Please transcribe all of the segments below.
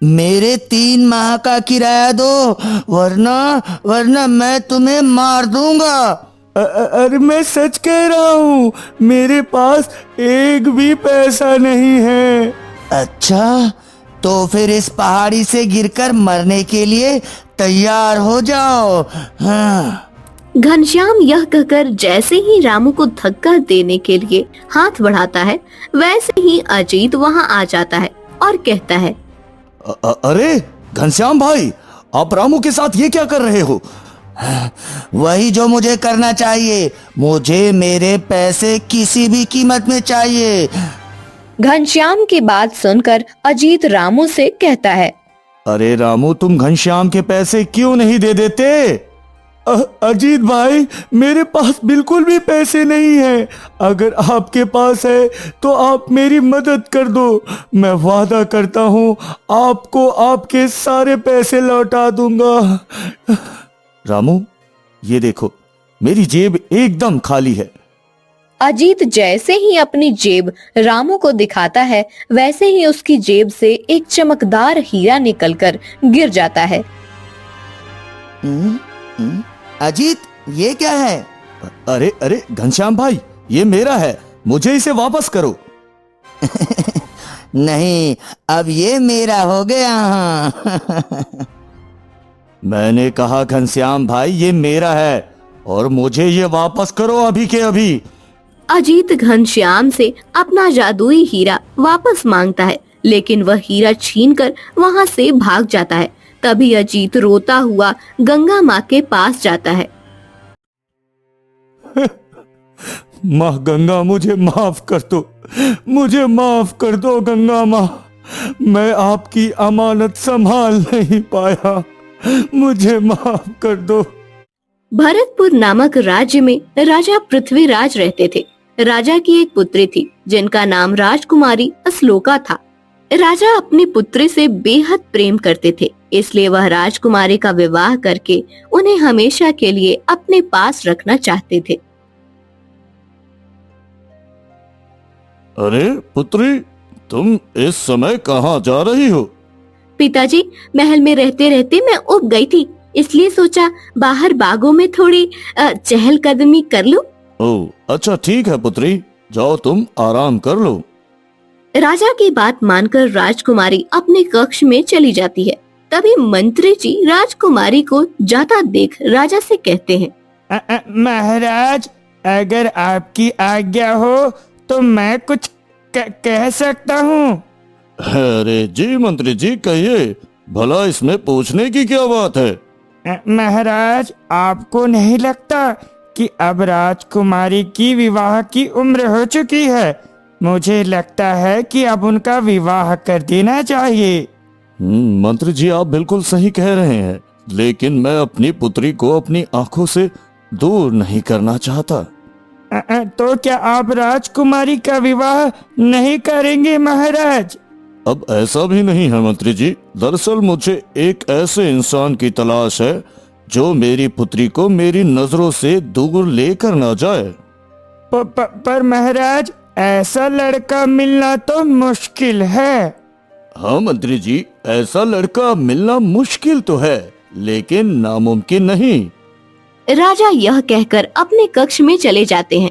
मेरे 3 माह का किराया दो, वरना वरना मैं तुम्हें मार दूंगा। अरे मैं सच कह रहा हूँ, मेरे पास एक भी पैसा नहीं है। अच्छा, तो फिर इस पहाड़ी से गिरकर मरने के लिए तैयार हो जाओ। हाँ। घनश्याम यह कहकर जैसे ही रामू को धक्का देने के लिए हाथ बढ़ाता है, वैसे ही अजीत वहां आ जाता है और कहता है, अरे घनश्याम भाई, आप रामू के साथ ये क्या कर रहे हो? वही जो मुझे करना चाहिए, मुझे मेरे पैसे किसी भी कीमत में चाहिए। घनश्याम की बात सुनकर अजीत रामू से कहता है, अरे रामू, तुम घनश्याम के पैसे क्यों नहीं दे देते? अजीत भाई, मेरे पास बिल्कुल भी पैसे नहीं है। अगर आपके पास है तो आप मेरी मदद कर दो। मैं वादा करता हूँ आपको आपके सारे पैसे लौटा दूंगा। रामू, ये देखो, मेरी जेब एकदम खाली है। अजीत जैसे ही अपनी जेब रामू को दिखाता है, वैसे ही उसकी जेब से एक चमकदार हीरा निकलकर गिर जाता है। अजीत, ये क्या है? अरे अरे घनश्याम भाई, ये मेरा है, मुझे इसे वापस करो। नहीं, अब ये मेरा हो गया। मैंने कहा घनश्याम भाई, ये मेरा है और मुझे ये वापस करो अभी के अभी। अजीत घनश्याम से अपना जादुई हीरा वापस मांगता है, लेकिन वह हीरा छीनकर वहां से भाग जाता है। तभी अजीत रोता हुआ गंगा माँ के पास जाता है। माँ गंगा, मुझे माफ कर दो, मुझे माफ कर दो गंगा माँ। मैं आपकी अमानत संभाल नहीं पाया, मुझे माफ कर दो। भरतपुर नामक राज्य में राजा पृथ्वीराज रहते थे। राजा की एक पुत्री थी जिनका नाम राजकुमारी अश्लोका था। राजा अपनी पुत्री से बेहद प्रेम करते थे, इसलिए वह राजकुमारी का विवाह करके उन्हें हमेशा के लिए अपने पास रखना चाहते थे। अरे पुत्री, तुम इस समय कहाँ जा रही हो? पिताजी, महल में रहते रहते मैं उब गई थी, इसलिए सोचा बाहर बागों में थोड़ी चहलकदमी कर लूं। ओह, अच्छा ठीक है पुत्री, जाओ तुम आराम कर लो। राजा की बात मानकर राजकुमारी अपने कक्ष में चली जाती है। तभी मंत्री जी राजकुमारी को जाता देख राजा से कहते हैं, महाराज, अगर आपकी आज्ञा हो तो मैं कुछ कह सकता हूँ। अरे जी मंत्री जी, कहिए, भला इसमें पूछने की क्या बात है? महाराज, आपको नहीं लगता कि अब राजकुमारी की विवाह की उम्र हो चुकी है? मुझे लगता है कि अब उनका विवाह कर देना चाहिए। मंत्री जी, आप बिल्कुल सही कह रहे हैं, लेकिन मैं अपनी पुत्री को अपनी आंखों से दूर नहीं करना चाहता। तो क्या आप राजकुमारी का विवाह नहीं करेंगे महाराज? अब ऐसा भी नहीं है मंत्री जी, दरअसल मुझे एक ऐसे इंसान की तलाश है जो मेरी पुत्री को मेरी नजरों से दूर लेकर ना जाए। पर महाराज, ऐसा लड़का मिलना तो मुश्किल है। हाँ मंत्री जी, ऐसा लड़का मिलना मुश्किल तो है, लेकिन नामुमकिन नहीं। राजा यह कहकर अपने कक्ष में चले जाते हैं।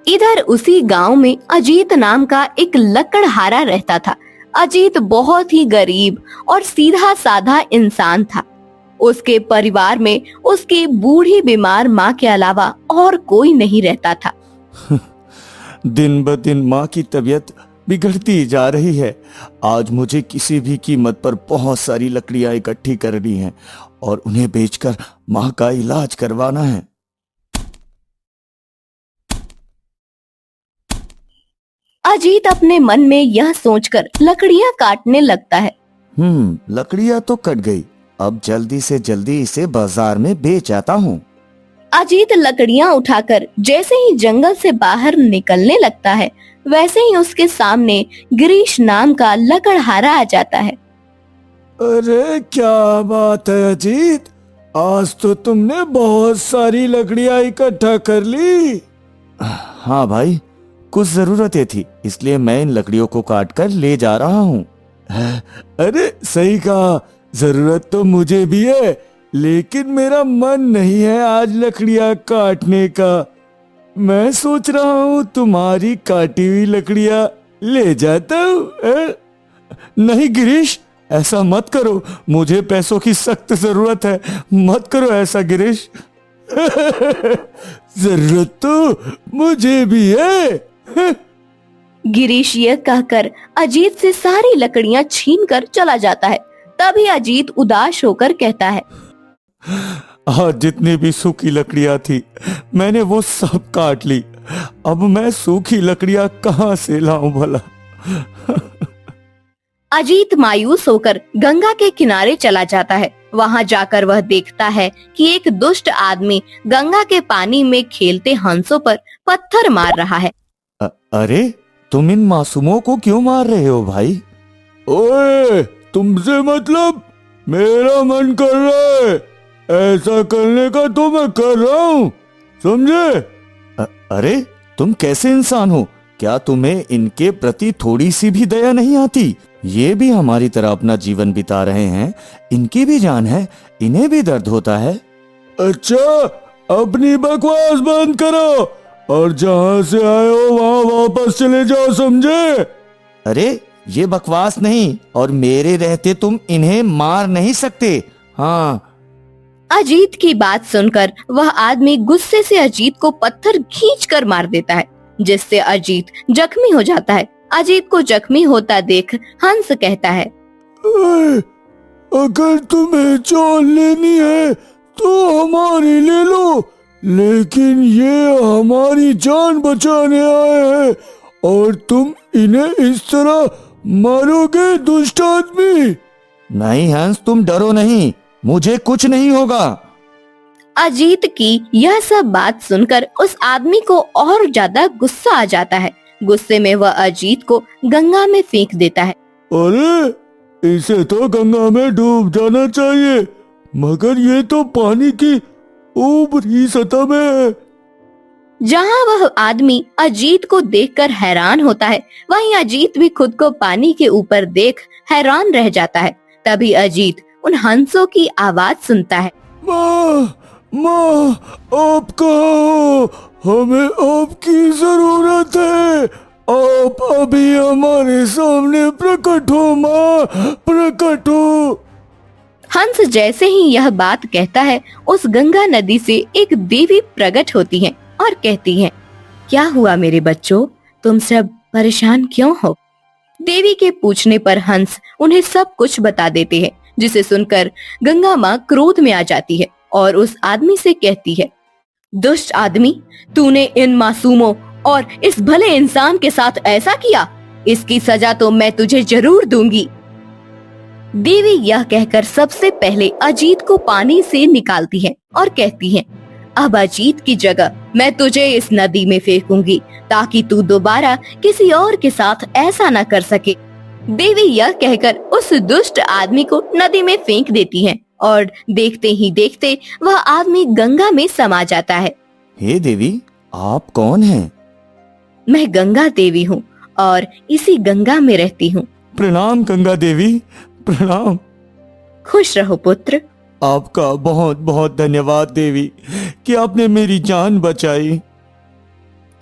इधर उसी गांव में अजीत नाम का एक लकड़हारा रहता था। अजीत बहुत ही गरीब और सीधा साधा इंसान था। उसके परिवार में उसकी बूढ़ी बीमार माँ के अलावा और कोई नहीं रहता था। दिन ब दिन माँ की तबीयत बिगड़ती जा रही है। आज मुझे किसी भी कीमत पर बहुत सारी लकड़ियां इकट्ठी करनी है और उन्हें बेचकर माँ का इलाज करवाना है। अजीत अपने मन में यह सोचकर लकड़ियां काटने लगता है। लकड़ियां तो कट गई, अब जल्दी से जल्दी इसे बाजार में बेच आता हूँ। अजीत लकड़ियां उठाकर जैसे ही जंगल से बाहर निकलने लगता है, वैसे ही उसके सामने गिरीश नाम का लकड़हारा आ जाता है। अरे क्या बात है अजीत, आज तो तुमने बहुत सारी लकड़ियां इकट्ठा कर ली। हाँ भाई, कुछ जरूरतें थी, इसलिए मैं इन लकड़ियों को काट कर ले जा रहा हूँ। अरे सही कहा, जरूरत तो मुझे भी है, लेकिन मेरा मन नहीं है आज लकड़ियां काटने का। मैं सोच रहा हूँ तुम्हारी काटी हुई लकड़ियां ले जाता हूँ। नहीं गिरीश, ऐसा मत करो, मुझे पैसों की सख्त जरूरत है। मत करो ऐसा गिरीश। जरूरत तो मुझे भी है। गिरीश यह कहकर अजीत से सारी लकड़ियां छीन कर चला जाता है। तभी अजीत उदास होकर कहता है, आज जितनी भी सूखी लकड़ियां थी मैंने वो सब काट ली। अब मैं सूखी लकड़ियां कहाँ से लाऊं भला। अजीत मायूस होकर गंगा के किनारे चला जाता है। वहां जाकर वह देखता है कि एक दुष्ट आदमी गंगा के पानी में खेलते हंसों पर पत्थर मार रहा है। अरे तुम इन मासूमों को क्यों मार रहे हो भाई? ओए, तुमसे मतलब मेरा मन कर रहा है, ऐसा करने का तो मैं कर रहा हूँ, समझे? अरे तुम कैसे इंसान हो? क्या तुम्हें इनके प्रति थोड़ी सी भी दया नहीं आती? ये भी हमारी तरह अपना जीवन बिता रहे हैं, इनकी भी जान है, इन्हें भी दर्द होता है। अच्छा, अपनी बकवास बंद करो और जहाँ से आए हो वहाँ वापस चले जाओ, समझे? अरे ये बकवास नहीं, और मेरे रहते तुम इन्हें मार नहीं सकते। हाँ। अजीत की बात सुनकर वह आदमी गुस्से से अजीत को पत्थर खींचकर मार देता है, जिससे अजीत जख्मी हो जाता है। अजीत को जख्मी होता देख हंस कहता है, अगर तुम्हें जान लेनी है तो हमारी ले लो, लेकिन ये हमारी जान बचाने आए हैं और तुम इन्हें इस तरह मारोगे, दुष्ट आदमी। नहीं हंस, तुम डरो नहीं, मुझे कुछ नहीं होगा। अजीत की यह सब बात सुनकर उस आदमी को और ज्यादा गुस्सा आ जाता है। गुस्से में वह अजीत को गंगा में फेंक देता है। अरे इसे तो गंगा में डूब जाना चाहिए, मगर ये तो पानी की ऊपरी सतह में है। जहाँ वह आदमी अजीत को देखकर हैरान होता है, वहीं अजीत भी खुद को पानी के ऊपर देख हैरान रह जाता है। तभी अजीत उन हंसों की आवाज सुनता है। माँ, आप कहाँ हो? हमें आपकी जरूरत है, आप अभी हमारे सामने प्रकट हो माँ, प्रकट हो। हंस जैसे ही यह बात कहता है, उस गंगा नदी से एक देवी प्रकट होती है और कहती है, क्या हुआ मेरे बच्चों, तुम सब परेशान क्यों हो? देवी के पूछने पर हंस उन्हें सब कुछ बता देते हैं, जिसे सुनकर गंगा माँ क्रोध में आ जाती है और उस आदमी से कहती है, दुष्ट आदमी, तूने इन मासूमों और इस भले इंसान के साथ ऐसा किया, इसकी सजा तो मैं तुझे जरूर दूंगी। देवी यह कहकर सबसे पहले अजीत को पानी से निकालती है और कहती है, अब अजीत की जगह मैं तुझे इस नदी में फेंकूंगी, ताकि तू दोबारा किसी और के साथ ऐसा न कर सके। देवी यह कहकर उस दुष्ट आदमी को नदी में फेंक देती है और देखते ही देखते वह आदमी गंगा में समा जाता है। हे देवी, आप कौन हैं? मैं गंगा देवी हूँ और इसी गंगा में रहती हूँ। प्रणाम गंगा देवी, प्रणाम। खुश रहो पुत्र। आपका बहुत बहुत धन्यवाद देवी कि आपने मेरी जान बचाई।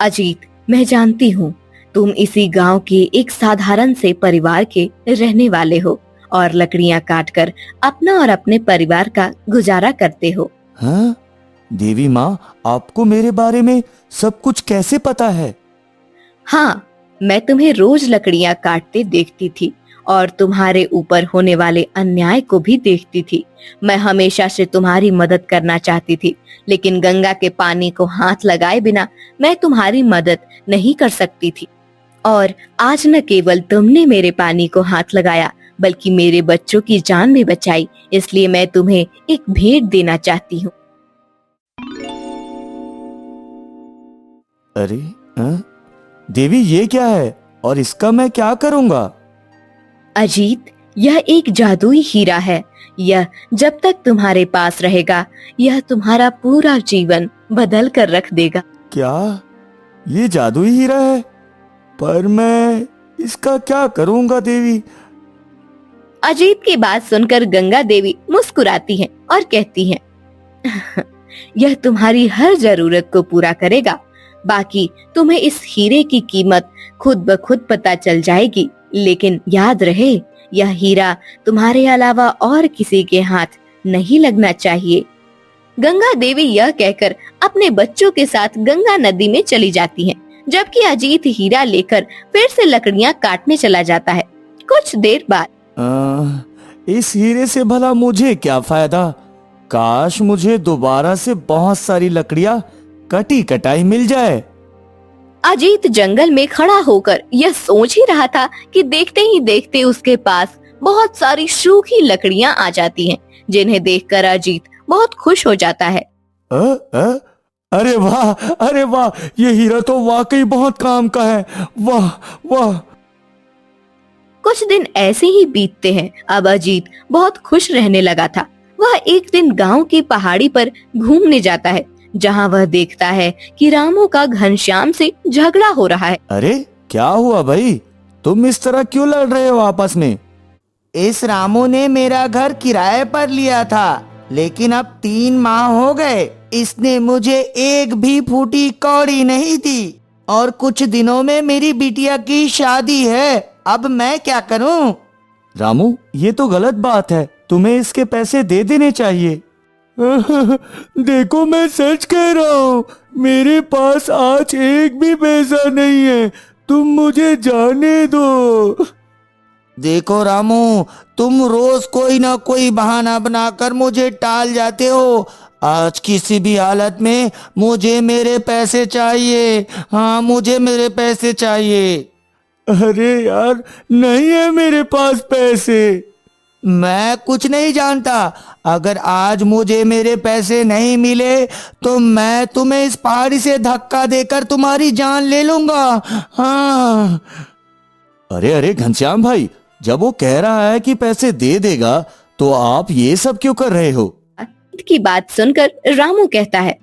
अजीत, मैं जानती हूँ तुम इसी गांव के एक साधारण से परिवार के रहने वाले हो और लकड़ियाँ काटकर अपना और अपने परिवार का गुजारा करते हो। हाँ? देवी माँ, आपको मेरे बारे में सब कुछ कैसे पता है? हाँ, मैं तुम्हें रोज लकड़ियाँ काटते देखती थी और तुम्हारे ऊपर होने वाले अन्याय को भी देखती थी। मैं हमेशा से तुम्हारी मदद करना चाहती थी, लेकिन गंगा के पानी को हाथ लगाए बिना मैं तुम्हारी मदद नहीं कर सकती थी। और आज न केवल तुमने मेरे पानी को हाथ लगाया, बल्कि मेरे बच्चों की जान भी बचाई। इसलिए मैं तुम्हें एक भेंट देना चाहती हूँ। अरे देवी, ये क्या है और इसका मैं क्या करूँगा? अजीत, यह एक जादुई हीरा है। यह जब तक तुम्हारे पास रहेगा, यह तुम्हारा पूरा जीवन बदल कर रख देगा। क्या ये जादुई हीरा है? पर मैं इसका क्या करूँगा देवी? अजीत की बात सुनकर गंगा देवी मुस्कुराती हैं और कहती हैं, यह तुम्हारी हर जरूरत को पूरा करेगा। बाकी तुम्हें इस हीरे की कीमत खुद ब खुद पता चल जाएगी, लेकिन याद रहे यह हीरा तुम्हारे अलावा और किसी के हाथ नहीं लगना चाहिए। गंगा देवी यह कहकर अपने बच्चों के साथ गंगा नदी में चली जाती हैं, जबकि अजीत हीरा लेकर फिर से लकड़ियां काटने चला जाता है। कुछ देर बाद इस हीरे से भला मुझे क्या फायदा? काश मुझे दोबारा से बहुत सारी लकड़ियां कटी कटाई मिल जाए। अजीत जंगल में खड़ा होकर यह सोच ही रहा था कि देखते ही देखते उसके पास बहुत सारी सूखी लकड़ियां आ जाती हैं, जिन्हें देखकर अजीत बहुत खुश हो जाता है। अरे वाह, अरे वाह, ये हीरा तो वाकई बहुत काम का है। वाह वाह। कुछ दिन ऐसे ही बीतते हैं। अब अजीत बहुत खुश रहने लगा था। वह एक दिन गांव की पहाड़ी पर घूमने जाता है, जहां वह देखता है कि रामू का घनश्याम से झगड़ा हो रहा है। अरे क्या हुआ भाई, तुम इस तरह क्यों लड़ रहे हो आपस में? इस रामू ने मेरा घर किराए पर लिया था, लेकिन अब 3 माह हो गए इसने मुझे एक भी फूटी कौड़ी नहीं दी, और कुछ दिनों में मेरी बिटिया की शादी है। अब मैं क्या करूं? रामू, ये तो गलत बात है, तुम्हें इसके पैसे दे देने चाहिए। देखो मैं सच कह रहा हूँ, मेरे पास आज एक भी पैसा नहीं है, तुम मुझे जाने दो। देखो रामू, तुम रोज कोई ना कोई बहाना बनाकर मुझे टाल जाते हो। आज किसी भी हालत में मुझे मेरे पैसे चाहिए। हाँ, मुझे मेरे पैसे चाहिए। अरे यार, नहीं है मेरे पास पैसे। मैं कुछ नहीं जानता। अगर आज मुझे मेरे पैसे नहीं मिले तो मैं तुम्हें इस पहाड़ी से धक्का देकर तुम्हारी जान ले लूंगा। हाँ। अरे अरे घनश्याम भाई, जब वो कह रहा है कि पैसे दे देगा तो आप ये सब क्यों कर रहे हो? अजीत की बात सुनकर रामू कहता है,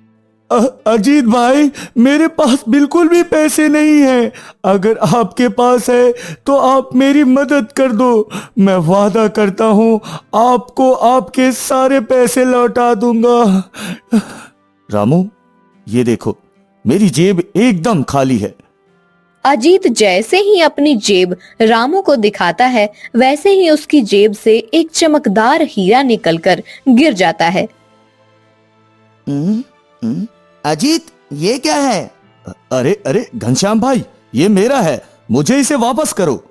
अजीत भाई, मेरे पास बिल्कुल भी पैसे नहीं है। अगर आपके पास है तो आप मेरी मदद कर दो। मैं वादा करता हूँ आपको आपके सारे पैसे लौटा दूंगा। रामू, ये देखो, मेरी जेब एकदम खाली है। अजीत जैसे ही अपनी जेब रामू को दिखाता है, वैसे ही उसकी जेब से एक चमकदार हीरा निकलकर गिर जाता है। अजीत, ये क्या है? अरे अरे घनश्याम भाई, ये मेरा है, मुझे इसे वापस करो।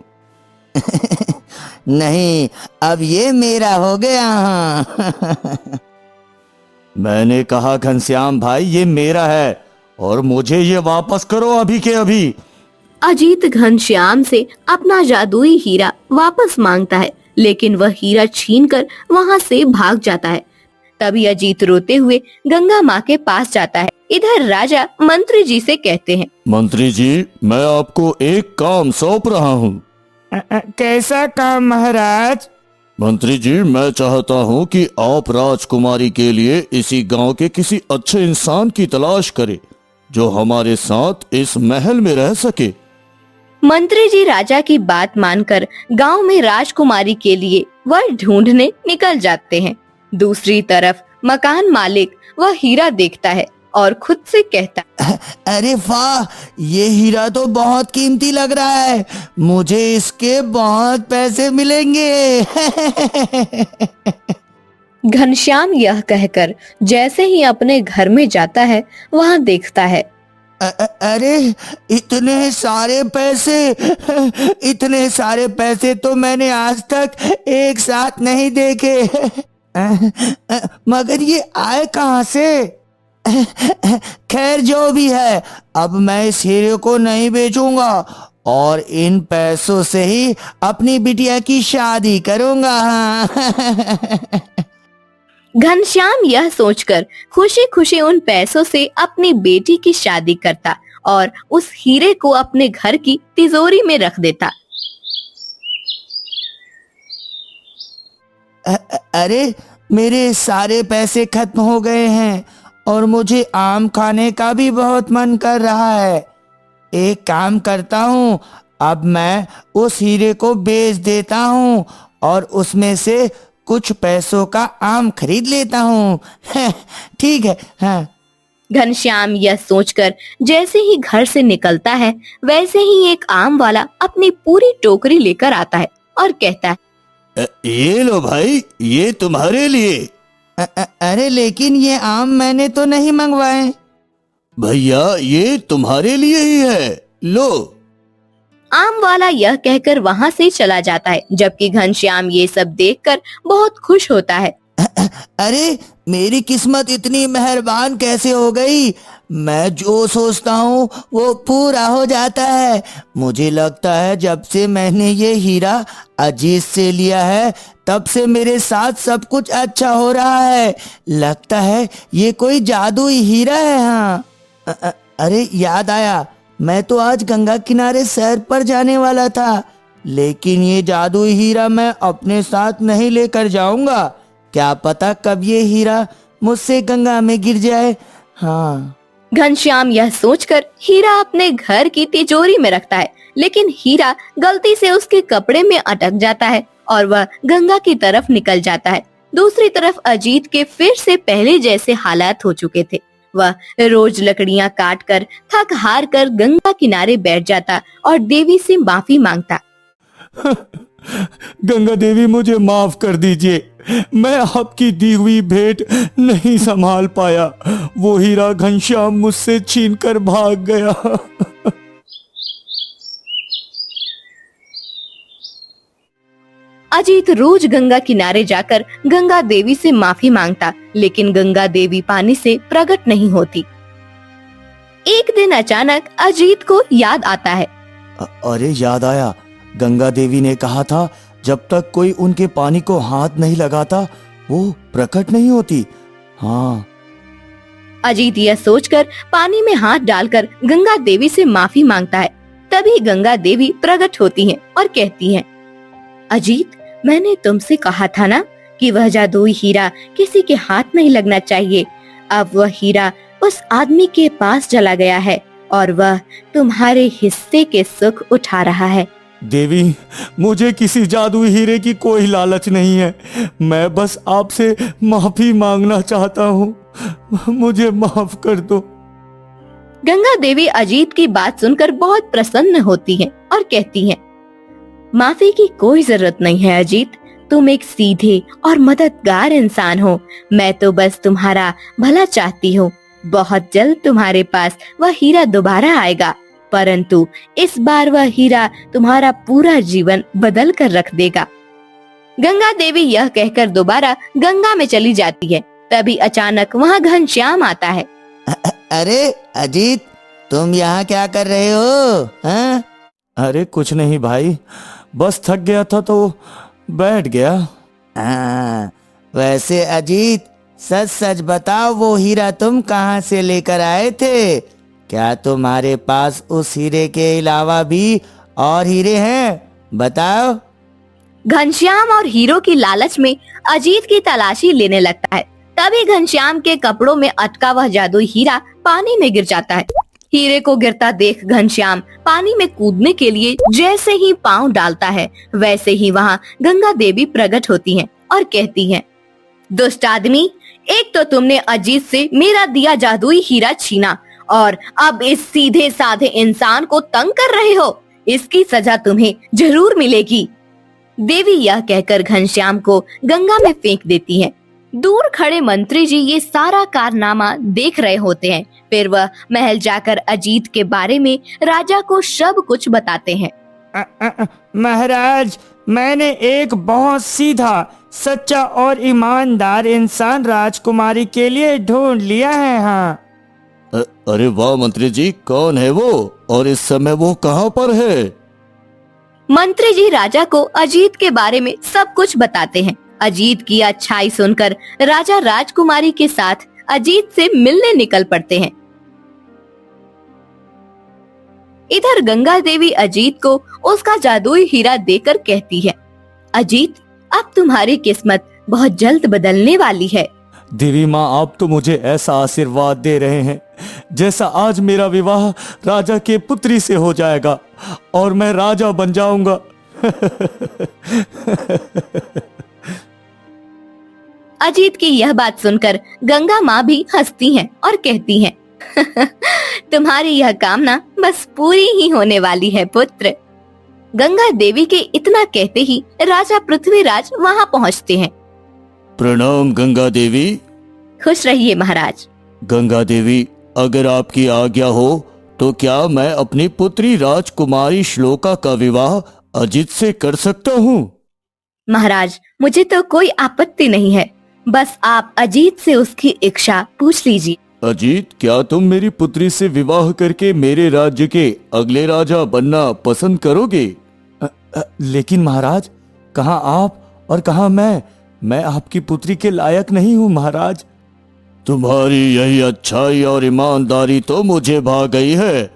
नहीं, अब ये मेरा हो गया। मैंने कहा घनश्याम भाई, ये मेरा है और मुझे ये वापस करो अभी के अभी। अजीत घनश्याम से अपना जादुई हीरा वापस मांगता है, लेकिन वह हीरा छीनकर वहां से भाग जाता है। तभी अजीत रोते हुए गंगा माँ के पास जाता है। इधर राजा मंत्री जी से कहते हैं, मंत्री जी, मैं आपको एक काम सौंप रहा हूँ। कैसा काम महाराज? मंत्री जी, मैं चाहता हूँ कि आप राजकुमारी के लिए इसी गांव के किसी अच्छे इंसान की तलाश करें जो हमारे साथ इस महल में रह सके। मंत्री जी राजा की बात मानकर गांव में राजकुमारी के लिए वर ढूंढने निकल जाते हैं। दूसरी तरफ मकान मालिक वह हीरा देखता है और खुद से कहता है, अरे वाह, ये हीरा तो बहुत कीमती लग रहा है। मुझे इसके बहुत पैसे मिलेंगे। घनश्याम यह कहकर जैसे ही अपने घर में जाता है, वहाँ देखता है, अरे इतने सारे पैसे, इतने सारे पैसे तो मैंने आज तक एक साथ नहीं देखे। मगर ये आए कहाँ से? खैर, जो भी है, अब मैं इस हीरे को नहीं बेचूंगा और इन पैसों से ही अपनी बिटिया की शादी करूंगा। घनश्याम यह सोचकर खुशी खुशी उन पैसों से अपनी बेटी की शादी करता और उस हीरे को अपने घर की तिजोरी में रख देता। अरे, मेरे सारे पैसे खत्म हो गए हैं और मुझे आम खाने का भी बहुत मन कर रहा है। एक काम करता हूँ, अब मैं उस हीरे को बेच देता हूँ और उसमें से कुछ पैसों का आम खरीद लेता हूँ। ठीक है। हाँ। घनश्याम यह सोचकर जैसे ही घर से निकलता है वैसे ही एक आम वाला अपनी पूरी टोकरी लेकर आता है और कहता है, ये लो भाई, ये तुम्हारे लिए। अरे लेकिन ये आम मैंने तो नहीं मंगवाए। भैया ये तुम्हारे लिए ही है, लो। आम वाला यह कहकर वहाँ से चला जाता है, जबकि घनश्याम ये सब देखकर बहुत खुश होता है। अरे मेरी किस्मत इतनी मेहरबान कैसे हो गई। मैं जो सोचता हूँ वो पूरा हो जाता है। मुझे लगता है जब से मैंने ये हीरा अजीत से लिया है तब से मेरे साथ सब कुछ अच्छा हो रहा है। लगता है ये कोई जादुई हीरा है। हाँ। अरे याद आया, मैं तो आज गंगा किनारे सैर पर जाने वाला था, लेकिन ये जादुई हीरा मैं अपने साथ नहीं लेकर जाऊंगा। क्या पता कब ये हीरा मुझसे गंगा में गिर जाए। हाँ। घनश्याम यह सोचकर हीरा अपने घर की तिजोरी में रखता है, लेकिन हीरा गलती से उसके कपड़े में अटक जाता है और वह गंगा की तरफ निकल जाता है। दूसरी तरफ अजीत के फिर से पहले जैसे हालात हो चुके थे। वह रोज लकड़ियां काट कर थक हार कर गंगा किनारे बैठ जाता और देवी से माफी मांगता। गंगा देवी मुझे माफ कर दीजिए, मैं आपकी दी हुई भेंट नहीं संभाल पाया। वो हीरा घनश्याम मुझसे छीनकर भाग गया। अजीत रोज गंगा किनारे जाकर गंगा देवी से माफी मांगता, लेकिन गंगा देवी पानी से प्रकट नहीं होती। एक दिन अचानक अजीत को याद आता है। अरे याद आया, गंगा देवी ने कहा था जब तक कोई उनके पानी को हाथ नहीं लगाता वो प्रकट नहीं होती। हाँ। अजीत यह सोचकर पानी में हाथ डालकर गंगा देवी से माफी मांगता है। तभी गंगा देवी प्रकट होती हैं और कहती हैं, अजीत, मैंने तुमसे कहा था ना कि वह जादुई हीरा किसी के हाथ नहीं लगना चाहिए। अब वह हीरा उस आदमी के पास चला गया है और वह तुम्हारे हिस्से के सुख उठा रहा है। देवी, मुझे किसी जादुई हीरे की कोई लालच नहीं है। मैं बस आपसे माफी मांगना चाहता हूँ, मुझे माफ कर दो। गंगा देवी अजीत की बात सुनकर बहुत प्रसन्न होती हैं और कहती हैं, माफी की कोई जरूरत नहीं है अजीत, तुम एक सीधे और मददगार इंसान हो। मैं तो बस तुम्हारा भला चाहती हूँ। बहुत जल्द तुम्हारे पास वह हीरा दोबारा आएगा, परंतु इस बार वह हीरा तुम्हारा पूरा जीवन बदल कर रख देगा। गंगा देवी यह कहकर दोबारा गंगा में चली जाती है। तभी अचानक वहाँ घनश्याम आता है। अरे अजीत, तुम यहाँ क्या कर रहे हो? हाँ? अरे कुछ नहीं भाई, बस थक गया था तो बैठ गया। हाँ, वैसे अजीत सच सच बताओ, वो हीरा तुम कहाँ से लेकर आए थे? क्या तुम्हारे पास उस हीरे के अलावा भी और हीरे हैं? बताओ। घनश्याम और हीरो की लालच में अजीत की तलाशी लेने लगता है। तभी घनश्याम के कपड़ों में अटका वह जादुई हीरा पानी में गिर जाता है। हीरे को गिरता देख घनश्याम पानी में कूदने के लिए जैसे ही पांव डालता है, वैसे ही वहाँ गंगा देवी प्रकट होती हैं और कहती हैं, दुष्ट आदमी, एक तो तुमने अजीत से मेरा दिया जादुई हीरा छीना और अब इस सीधे साधे इंसान को तंग कर रहे हो। इसकी सजा तुम्हें जरूर मिलेगी। देवी यह कहकर घनश्याम को गंगा में फेंक देती हैं। दूर खड़े मंत्री जी ये सारा कारनामा देख रहे होते हैं। फिर वह महल जाकर अजीत के बारे में राजा को सब कुछ बताते हैं। महाराज, मैंने एक बहुत सीधा, सच्चा और ईमानदार इंसान राजकुमारी के लिए ढूंढ लिया है। हाँ। अरे वाह मंत्री जी, कौन है वो और इस समय वो कहाँ पर है? मंत्री जी राजा को अजीत के बारे में सब कुछ बताते हैं। अजीत की अच्छाई सुनकर राजा राजकुमारी के साथ अजीत से मिलने निकल पड़ते हैं। इधर गंगा देवी अजीत को उसका जादुई हीरा देकर कहती है, अजीत, अब तुम्हारी किस्मत बहुत जल्द बदलने वाली है। देवी माँ, आप तो मुझे ऐसा आशीर्वाद दे रहे हैं जैसा आज मेरा विवाह राजा के पुत्री से हो जाएगा और मैं राजा बन जाऊंगा। अजीत की यह बात सुनकर गंगा माँ भी हंसती हैं और कहती हैं, तुम्हारी यह कामना बस पूरी ही होने वाली है पुत्र। गंगा देवी के इतना कहते ही राजा पृथ्वीराज वहाँ पहुँचते हैं। प्रणाम गंगा देवी। खुश रहिए महाराज। गंगा देवी, अगर आपकी आज्ञा हो तो क्या मैं अपनी पुत्री राजकुमारी श्लोका का विवाह अजित से कर सकता हूँ? महाराज, मुझे तो कोई आपत्ति नहीं है, बस आप अजीत से उसकी इच्छा पूछ लीजिए। अजीत, क्या तुम मेरी पुत्री से विवाह करके मेरे राज्य के अगले राजा बनना पसंद करोगे? लेकिन महाराज, कहाँ आप और कहाँ मैं आपकी पुत्री के लायक नहीं हूँ महाराज। तुम्हारी यही अच्छाई और ईमानदारी तो मुझे भा गई है।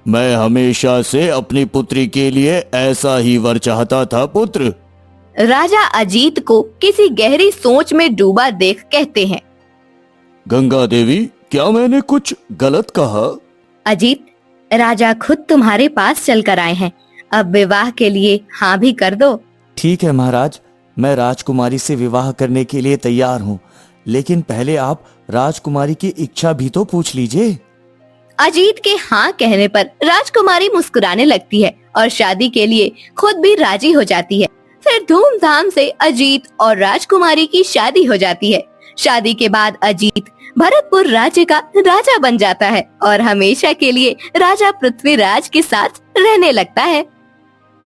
मैं हमेशा से अपनी पुत्री के लिए ऐसा ही वर चाहता था पुत्र। राजा अजीत को किसी गहरी सोच में डूबा देख कहते हैं, गंगा देवी, क्या मैंने कुछ गलत कहा? अजीत, राजा खुद तुम्हारे पास चल कर आए हैं, अब विवाह के लिए हाँ भी कर दो। ठीक है महाराज, मैं राजकुमारी से विवाह करने के लिए तैयार हूँ, लेकिन पहले आप राजकुमारी की इच्छा भी तो पूछ लीजिए। अजीत के हाँ कहने पर राजकुमारी मुस्कुराने लगती है और शादी के लिए खुद भी राजी हो जाती है। फिर धूमधाम से अजीत और राजकुमारी की शादी हो जाती है। शादी के बाद अजीत भरतपुर राज्य का राजा बन जाता है और हमेशा के लिए राजा पृथ्वीराज के साथ रहने लगता है।